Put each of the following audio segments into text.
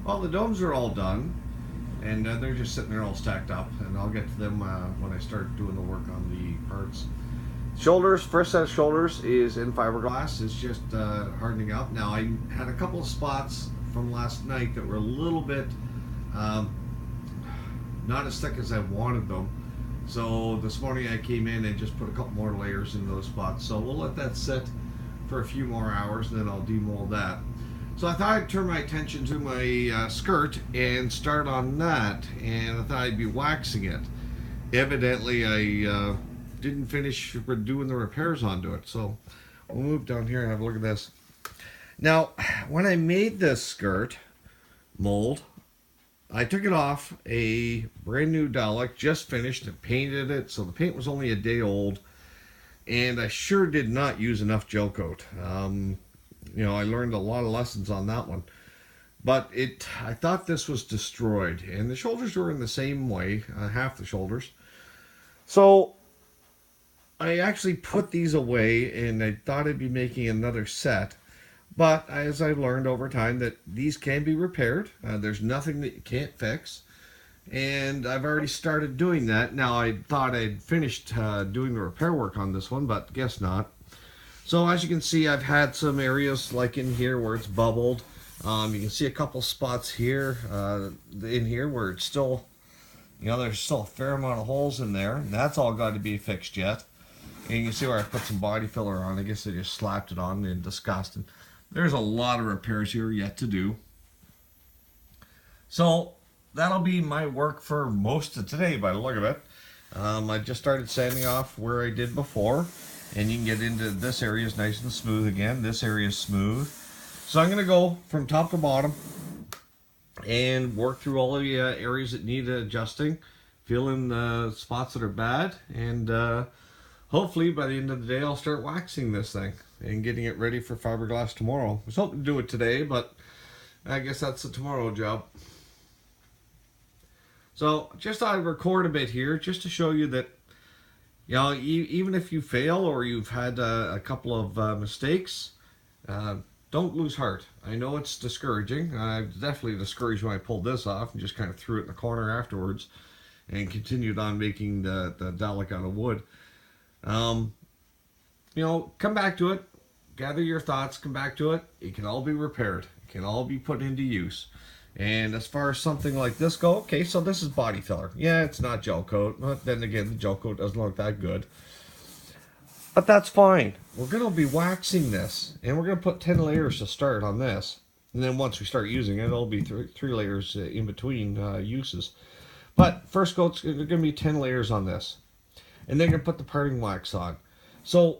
Well, the domes are all done, and they're just sitting there all stacked up, and I'll get to them when I start doing the work on the parts. Shoulders, first set of shoulders is in fiberglass. It's just hardening up. Now, I had a couple of spots from last night that were a little bit um, not as thick as I wanted them. So this morning I came in and just put a couple more layers in those spots. So we'll let that sit for a few more hours, and then I'll demold that. So I thought I'd turn my attention to my skirt and start on that, and I thought I'd be waxing it. Evidently, I didn't finish doing the repairs onto it, so we'll move down here and have a look at this. Now, when I made this skirt mold, I took it off a brand new Dalek, just finished and painted it, so the paint was only a day old, and I sure did not use enough gel coat. I learned a lot of lessons on that one. But I thought this was destroyed, and the shoulders were in the same way, half the shoulders. So I actually put these away, and I thought I'd be making another set. But as I've learned over time, that these can be repaired. There's nothing that you can't fix, and I've already started doing that. Now I thought I'd finished doing the repair work on this one, but guess not. So as you can see, I've had some areas like in here where it's bubbled. You can see a couple spots here, in here where it's still, there's still a fair amount of holes in there. And that's all got to be fixed yet. And you can see where I put some body filler on. I guess I just slapped it on and disgusting. There's a lot of repairs here yet to do. So that'll be my work for most of today by the look of it. I just started sanding off where I did before. And you can get into this area is nice and smooth again. This area is smooth. So I'm going to go from top to bottom and work through all the areas that need adjusting, fill in the spots that are bad, and hopefully by the end of the day I'll start waxing this thing and getting it ready for fiberglass tomorrow. I was hoping to do it today, but I guess that's a tomorrow job. So just thought I'd record a bit here just to show you that even if you fail or you've had a couple of mistakes, don't lose heart. I know it's discouraging. I was definitely discouraged when I pulled this off and just kind of threw it in the corner afterwards and continued on making the Dalek out of wood. Come back to it. Gather your thoughts. Come back to it. It can all be repaired. It can all be put into use. And as far as something like this go, okay, so this is body filler. Yeah, it's not gel coat, but then again, the gel coat doesn't look that good. But that's fine. We're going to be waxing this, and we're going to put 10 layers to start on this. And then once we start using it, it'll be three layers in between uses. But first coat's going to be 10 layers on this. And then you're going to put the parting wax on. So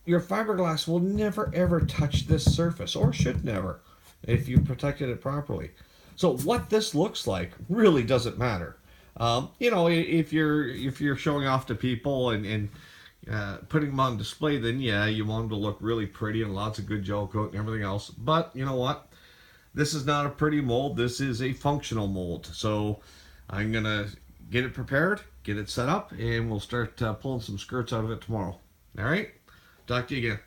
your fiberglass will never ever touch this surface, or should never, if you protected it properly. So what this looks like really doesn't matter. If you're showing off to people and putting them on display, then yeah, you want them to look really pretty and lots of good gel coat and everything else. But you know what? This is not a pretty mold. This is a functional mold. So I'm gonna get it prepared, get it set up, and we'll start pulling some skirts out of it tomorrow. All right. Talk to you again.